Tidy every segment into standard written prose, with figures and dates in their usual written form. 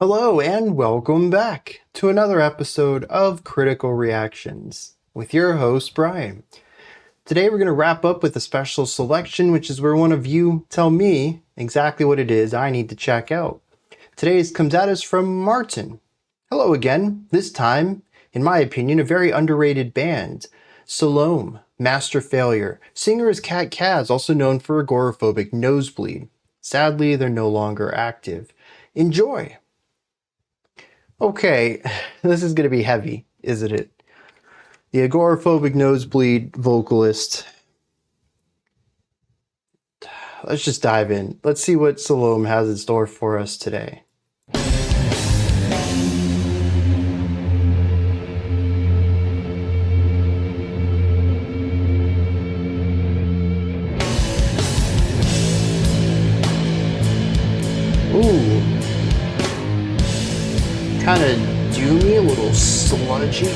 Hello and welcome back to another episode of Critical Reactions with your host, Bryan. Today we're going to wrap up with a special selection, which is where one of you tell me exactly what it is I need to check out. Today's comes at us from Martin. Hello again, this time, in my opinion, a very underrated band. Salome, Master Failure. Singer is Kat Kaz, also known for Agoraphobic Nosebleed. Sadly, they're no longer active. Enjoy! Okay, this is going to be heavy, isn't it? The Agoraphobic Nosebleed vocalist. Let's just dive in. Let's see what Salome has in store for us today. Ooh. Kind of doomy, a little sludgy.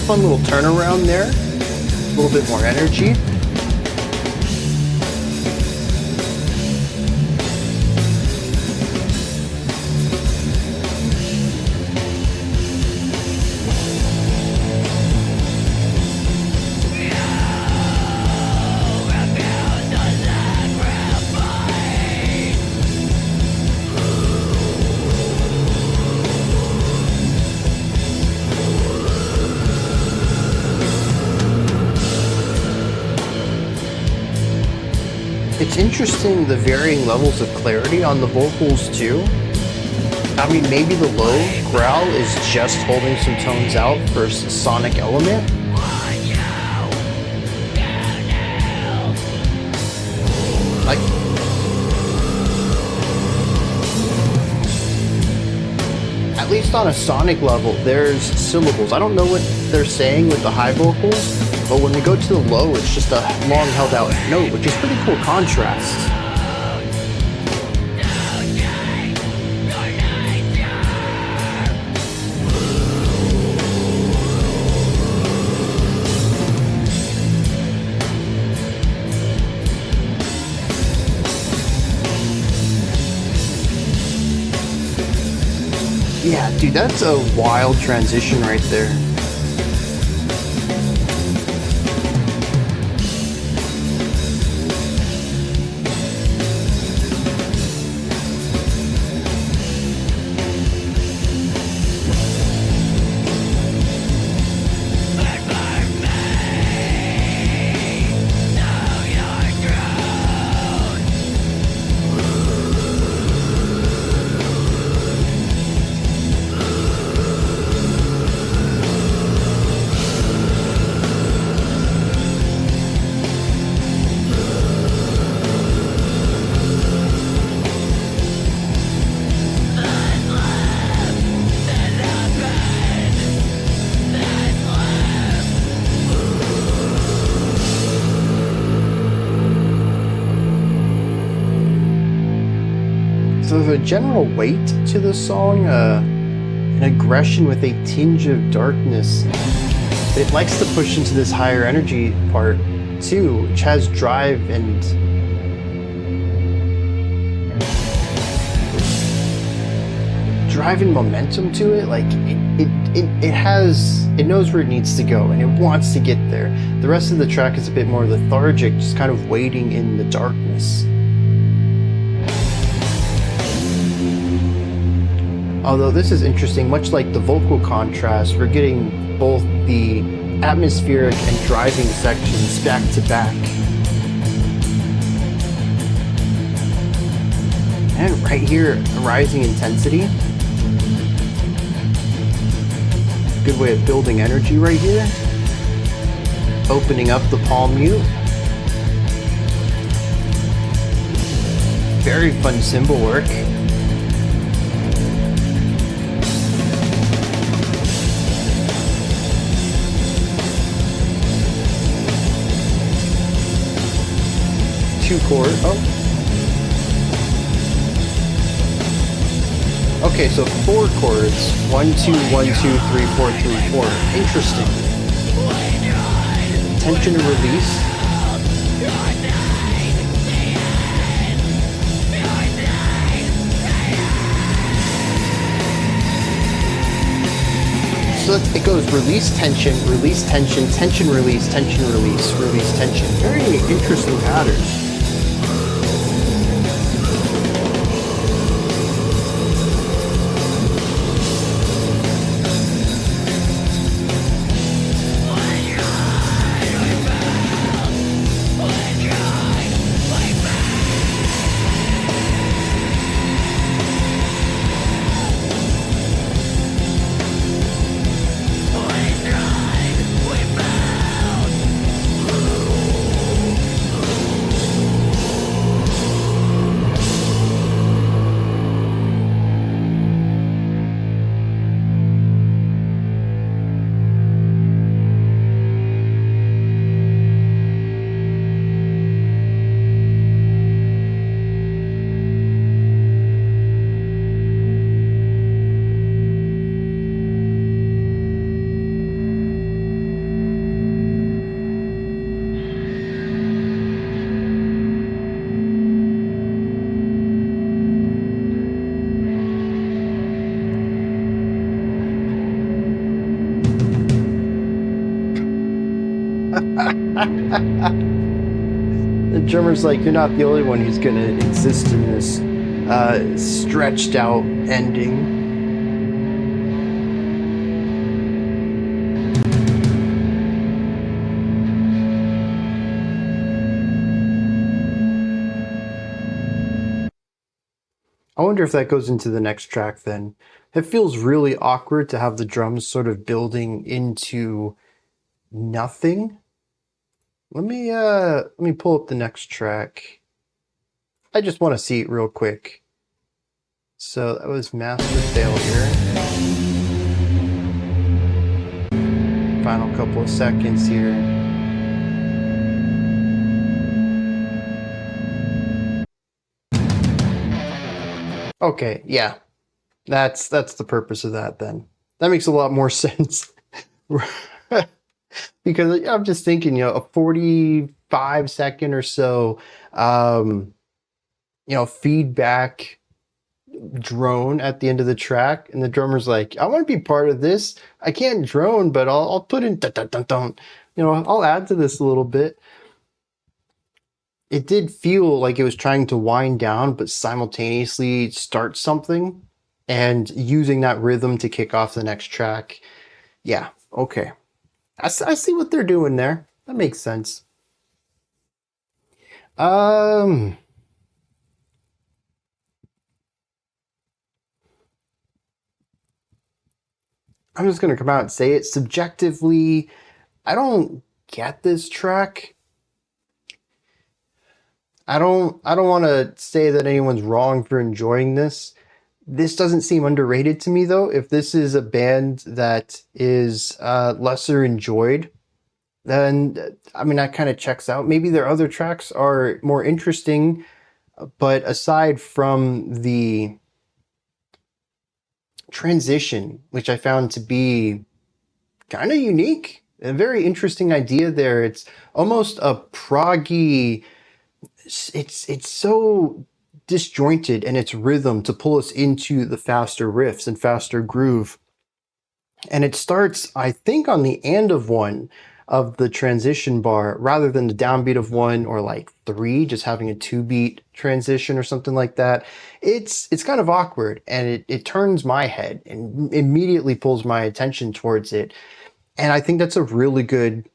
Fun little turnaround there, a little bit more energy. It's interesting the varying levels of clarity on the vocals too. I mean, maybe the low growl is just holding some tones out for a sonic element. Like, at least on a sonic level, there's syllables. I don't know what they're saying with the high vocals, but when we go to the low, it's just a long held out note, which is pretty cool contrast. Yeah, dude, that's a wild transition right there. So there's a general weight to the song, an aggression with a tinge of darkness. It likes to push into this higher energy part too, which has drive and momentum to it. Like it knows where it needs to go and it wants to get there. The rest of the track is a bit more lethargic, just kind of waiting in the darkness. Although this is interesting, much like the vocal contrast, we're getting both the atmospheric and driving sections back to back. And right here, a rising intensity. Good way of building energy right here. Opening up the palm mute. Very fun cymbal work. Two chord. Oh. Okay, so 4 chords. 1, 2, 1, 2, 3, 4, 3, 4. Interesting. Tension and release. So it goes release, tension, tension, release, release, tension. Very interesting pattern. The drummer's like, you're not the only one who's gonna exist in this stretched out ending. I wonder if that goes into the next track then. It feels really awkward to have the drums sort of building into nothing. Let me pull up the next track. I just want to see it real quick. So that was Master Failure. Final couple of seconds here. Okay, yeah. That's the purpose of that then. That makes a lot more sense. Because I'm just thinking, a 45-second or so, feedback drone at the end of the track, and the drummer's like, I want to be part of this. I can't drone, but I'll put in dun, dun, dun, dun. I'll add to this a little bit. It did feel like it was trying to wind down, but simultaneously start something, and using that rhythm to kick off the next track. Yeah, okay. I see what they're doing there. That makes sense. I'm just gonna come out and say it. Subjectively, I don't get this track. I don't want to say that anyone's wrong for enjoying this. This doesn't seem underrated to me, though. If this is a band that is lesser enjoyed, then that kind of checks out. Maybe their other tracks are more interesting, but aside from the transition, which I found to be kind of unique, a very interesting idea there. It's almost a proggy. It's so disjointed in its rhythm to pull us into the faster riffs and faster groove. And it starts, I think, on the end of one of the transition bar rather than the downbeat of 1 or like 3, just having a 2-beat transition or something like that. It's kind of awkward, and it turns my head and immediately pulls my attention towards it. And I think that's a really good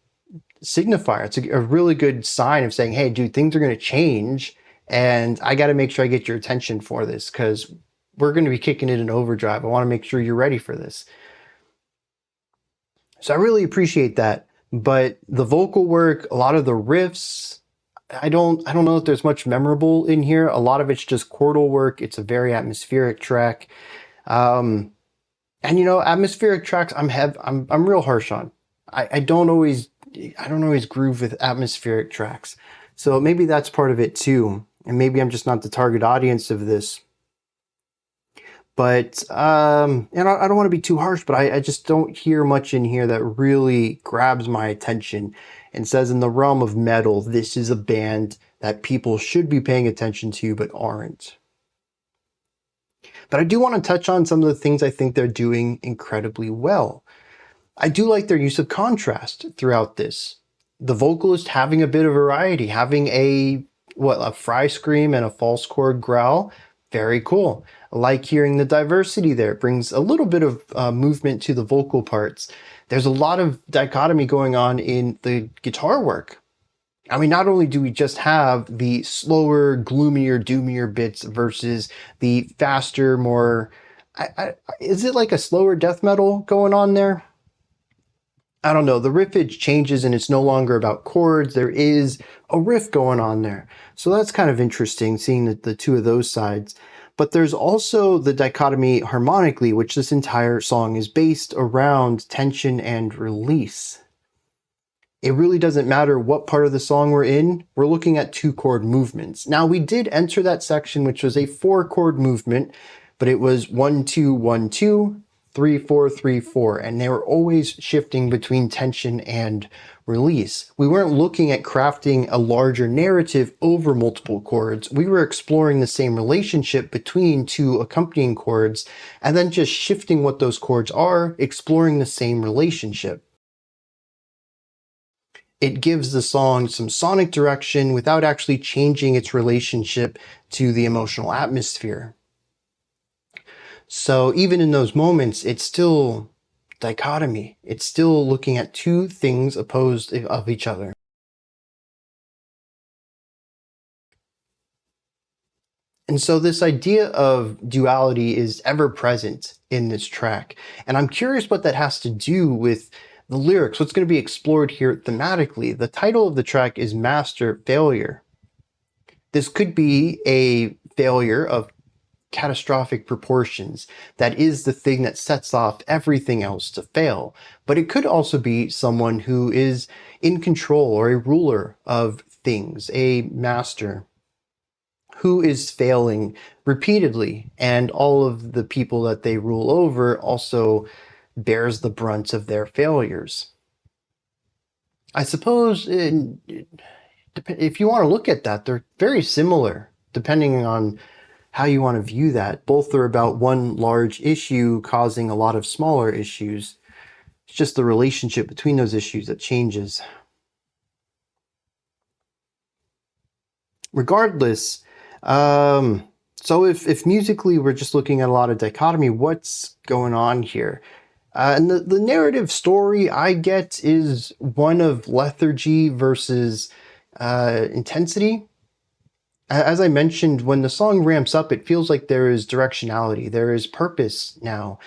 signifier. It's a really good sign of saying, hey, dude, things are going to change, and I got to make sure I get your attention for this because we're going to be kicking it in overdrive. I want to make sure you're ready for this. So I really appreciate that. But the vocal work, a lot of the riffs, I don't know if there's much memorable in here. A lot of it's just chordal work. It's a very atmospheric track. And atmospheric tracks I'm real harsh on. I don't always groove with atmospheric tracks. So maybe that's part of it too. And maybe I'm just not the target audience of this. But and I don't want to be too harsh, but I just don't hear much in here that really grabs my attention and says, in the realm of metal, this is a band that people should be paying attention to but aren't. But I do want to touch on some of the things I think they're doing incredibly well. I do like their use of contrast throughout this. The vocalist having a bit of variety, having a fry scream and a false chord growl. Very cool. I like hearing the diversity there. It brings a little bit of movement to the vocal parts. There's a lot of dichotomy going on in the guitar work. I mean, not only do we just have the slower, gloomier, doomier bits versus the faster, more... is it like a slower death metal going on there? I don't know. The riffage changes and it's no longer about chords. There is a riff going on there. So that's kind of interesting, seeing the two of those sides. But there's also the dichotomy harmonically, which this entire song is based around tension and release. It really doesn't matter what part of the song we're in. We're looking at 2-chord movements. Now, we did enter that section, which was a 4-chord movement, but it was 1, 2, 1, 2, 3, 4, 3, 4, and they were always shifting between tension and release. We weren't looking at crafting a larger narrative over multiple chords. We were exploring the same relationship between 2 accompanying chords, and then just shifting what those chords are, exploring the same relationship. It gives the song some sonic direction without actually changing its relationship to the emotional atmosphere. So even in those moments, it's still dichotomy. It's still looking at 2 things opposed of each other. And so this idea of duality is ever present in this track. And I'm curious what that has to do with the lyrics, what's going to be explored here thematically. The title of the track is Master Failure. This could be a failure of catastrophic proportions. That is the thing that sets off everything else to fail. But it could also be someone who is in control or a ruler of things, a master who is failing repeatedly, and all of the people that they rule over also bears the brunt of their failures. I suppose if you want to look at that, they're very similar depending on how you want to view that. Both are about one large issue causing a lot of smaller issues. It's just the relationship between those issues that changes. Regardless, so if musically we're just looking at a lot of dichotomy, what's going on here? And the narrative story I get is one of lethargy versus intensity. As I mentioned, when the song ramps up, it feels like there is directionality, there is purpose now.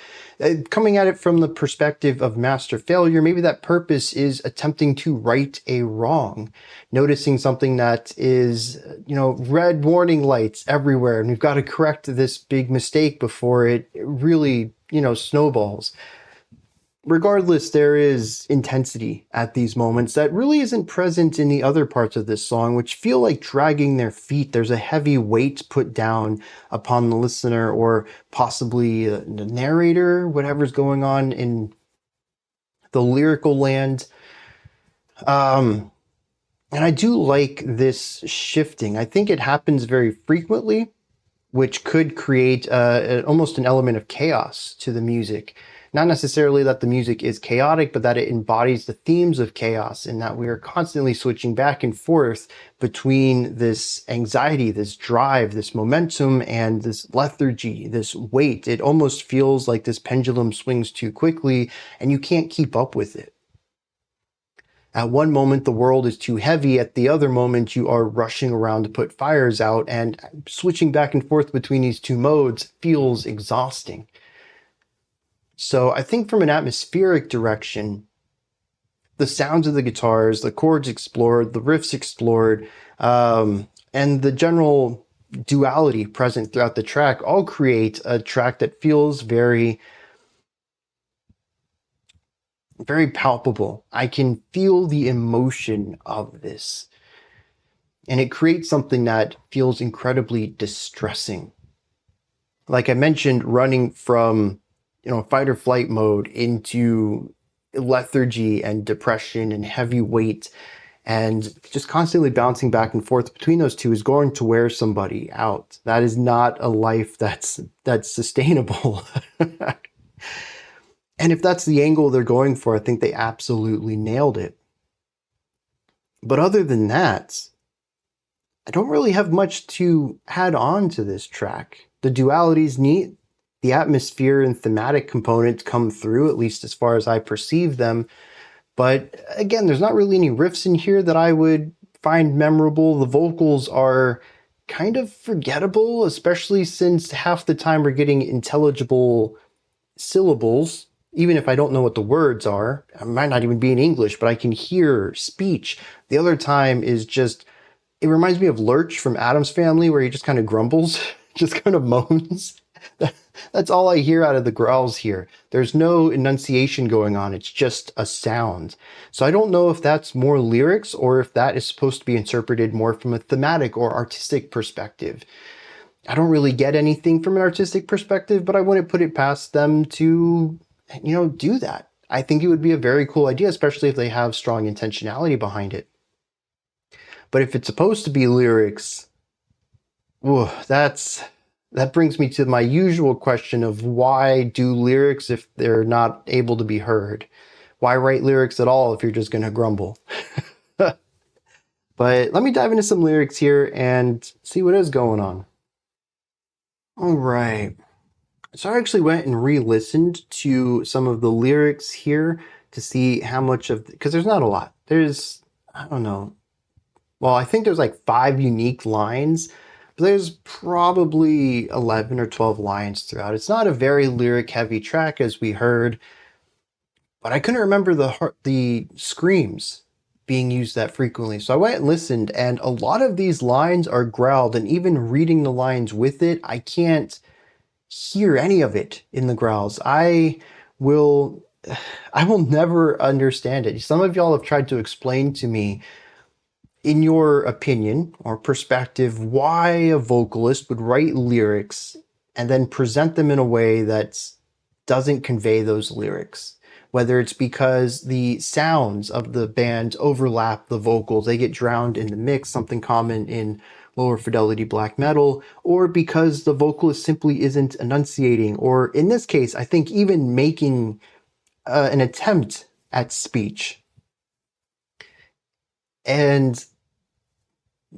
Coming at it from the perspective of master failure, maybe that purpose is attempting to right a wrong, noticing something that is, red warning lights everywhere, and we've got to correct this big mistake before it really, snowballs. Regardless, there is intensity at these moments that really isn't present in the other parts of this song, which feel like dragging their feet. There's a heavy weight put down upon the listener, or possibly the narrator, whatever's going on in the lyrical land. And I do like this shifting. I think it happens very frequently, which could create almost an element of chaos to the music. Not necessarily that the music is chaotic, but that it embodies the themes of chaos, and that we are constantly switching back and forth between this anxiety, this drive, this momentum, and this lethargy, this weight. It almost feels like this pendulum swings too quickly and you can't keep up with it. At one moment, the world is too heavy. At the other moment, you are rushing around to put fires out, and switching back and forth between these two modes feels exhausting. So I think from an atmospheric direction, the sounds of the guitars, the chords explored, the riffs explored, and the general duality present throughout the track all create a track that feels very, very palpable. I can feel the emotion of this. And it creates something that feels incredibly distressing. Like I mentioned, running from, fight or flight mode into lethargy and depression and heavy weight, and just constantly bouncing back and forth between those two is going to wear somebody out. That is not a life that's sustainable. And if that's the angle they're going for, I think they absolutely nailed it. But other than that, I don't really have much to add on to this track. The duality's neat. The atmosphere and thematic components come through, at least as far as I perceive them. But again, there's not really any riffs in here that I would find memorable. The vocals are kind of forgettable, especially since half the time we're getting intelligible syllables. Even if I don't know what the words are, it might not even be in English, but I can hear speech. The other time is just, it reminds me of Lurch from Addams Family, where he just kind of grumbles, just kind of moans. That's all I hear out of the growls here. There's no enunciation going on. It's just a sound. So I don't know if that's more lyrics or if that is supposed to be interpreted more from a thematic or artistic perspective. I don't really get anything from an artistic perspective, but I wouldn't put it past them to, do that. I think it would be a very cool idea, especially if they have strong intentionality behind it. But if it's supposed to be lyrics, that brings me to my usual question of why do lyrics if they're not able to be heard? Why write lyrics at all if you're just going to grumble? But let me dive into some lyrics here and see what is going on. All right. So I actually went and re-listened to some of the lyrics here to see how much of, because there's not a lot. There's, I don't know. Well, I think there's like 5 unique lines, but there's probably 11 or 12 lines throughout. It's not a very lyric heavy track as we heard, but I couldn't remember the screams being used that frequently. So I went and listened, and a lot of these lines are growled, and even reading the lines with it, I can't hear any of it in the growls. I will never understand it. Some of y'all have tried to explain to me, in your opinion or perspective, why a vocalist would write lyrics and then present them in a way that doesn't convey those lyrics. Whether it's because the sounds of the band overlap the vocals, they get drowned in the mix, something common in lower fidelity black metal, or because the vocalist simply isn't enunciating, or in this case, I think even making an attempt at speech. And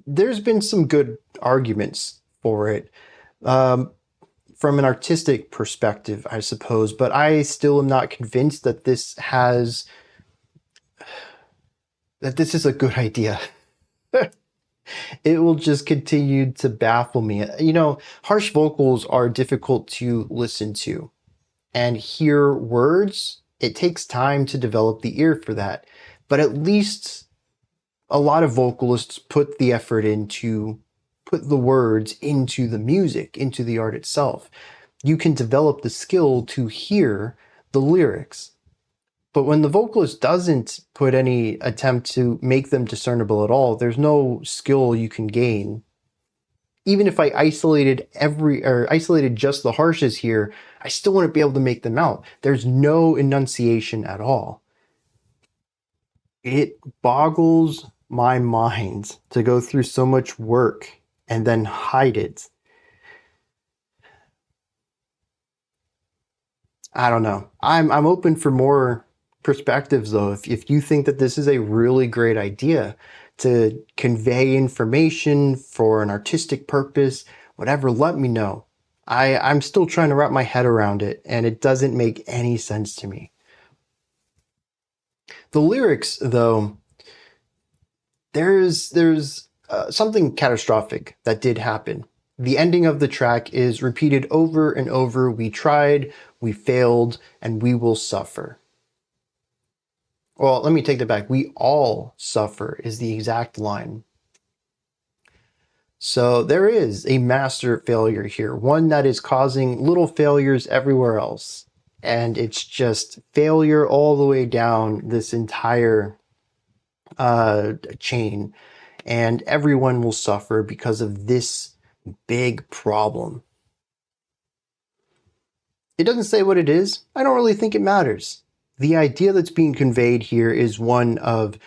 there's been some good arguments for it from an artistic perspective, I suppose, but I still am not convinced that this is a good idea. It will just continue to baffle me. Harsh vocals are difficult to listen to and hear words. It takes time to develop the ear for that, but at least a lot of vocalists put the effort into put the words into the music, into the art itself. You can develop the skill to hear the lyrics. But when the vocalist doesn't put any attempt to make them discernible at all, there's no skill you can gain. Even if I isolated just the harshes here, I still wouldn't be able to make them out. There's no enunciation at all. It boggles my mind to go through so much work and then hide it. I don't know. I'm open for more perspectives though. If you think that this is a really great idea to convey information for an artistic purpose, whatever, let me know. I'm still trying to wrap my head around it, and it doesn't make any sense to me. The lyrics, though, there's something catastrophic that did happen. The ending of the track is repeated over and over. We tried, we failed, and we will suffer. Well, let me take that back. We all suffer is the exact line. So there is a master failure here, one that is causing little failures everywhere else. And it's just failure all the way down this entire chain. And everyone will suffer because of this big problem. It doesn't say what it is. I don't really think it matters. The idea that's being conveyed here is one of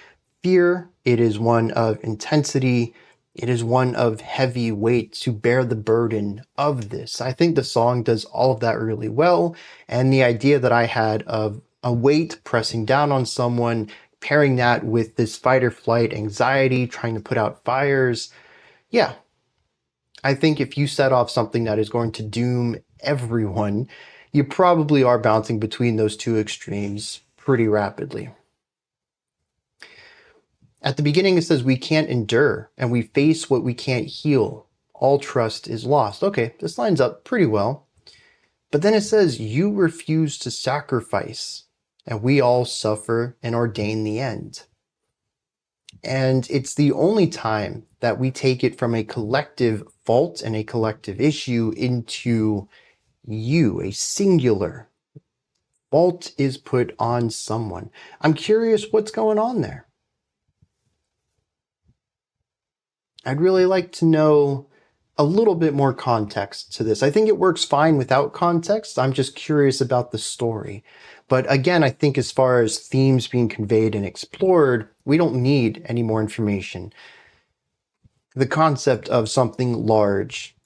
fear. It is one of intensity. It is one of heavy weight to bear the burden of this. I think the song does all of that really well. And the idea that I had of a weight pressing down on someone, pairing that with this fight or flight anxiety, trying to put out fires. Yeah, I think if you set off something that is going to doom everyone, you probably are bouncing between those two extremes pretty rapidly. At the beginning, it says we can't endure and we face what we can't heal. All trust is lost. Okay, this lines up pretty well. But then it says you refuse to sacrifice and we all suffer and ordain the end. And it's the only time that we take it from a collective fault and a collective issue into you, a singular fault is put on someone. I'm curious what's going on there. I'd really like to know a little bit more context to this. I think it works fine without context. I'm just curious about the story. But again, I think as far as themes being conveyed and explored, we don't need any more information. The concept of something large,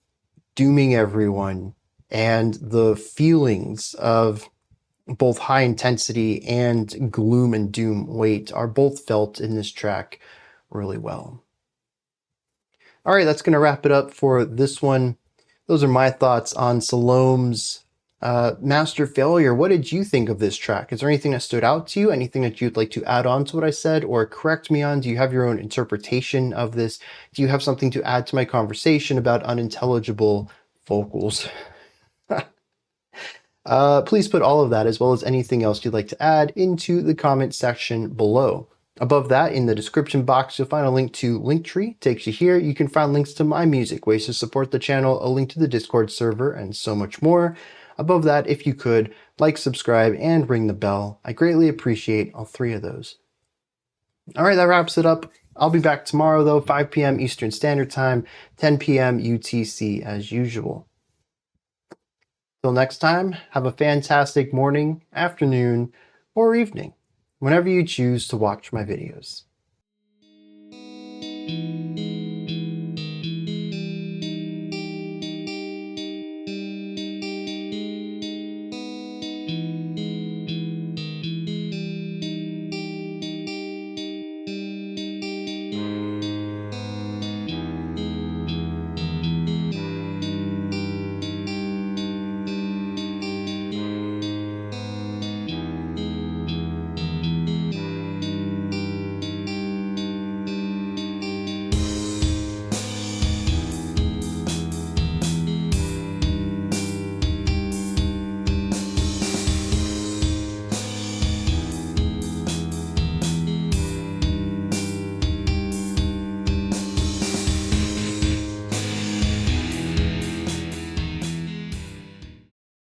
dooming everyone, and the feelings of both high intensity and gloom and doom weight are both felt in this track really well. All right, that's going to wrap it up for this one. Those are my thoughts on Salome's Master Failure. What did you think of this track? Is there anything that stood out to you? Anything that you'd like to add on to what I said or correct me on? Do you have your own interpretation of this? Do you have something to add to my conversation about unintelligible vocals? Please put all of that as well as anything else you'd like to add into the comment section below. Above that, in the description box, you'll find a link to Linktree. Takes you here. You can find links to my music, ways to support the channel, a link to the Discord server, and so much more. Above that, if you could, like, subscribe, and ring the bell. I greatly appreciate all three of those. All right, that wraps it up. I'll be back tomorrow, though, 5 p.m. Eastern Standard Time, 10 p.m. UTC as usual. Till next time, have a fantastic morning, afternoon, or evening, whenever you choose to watch my videos.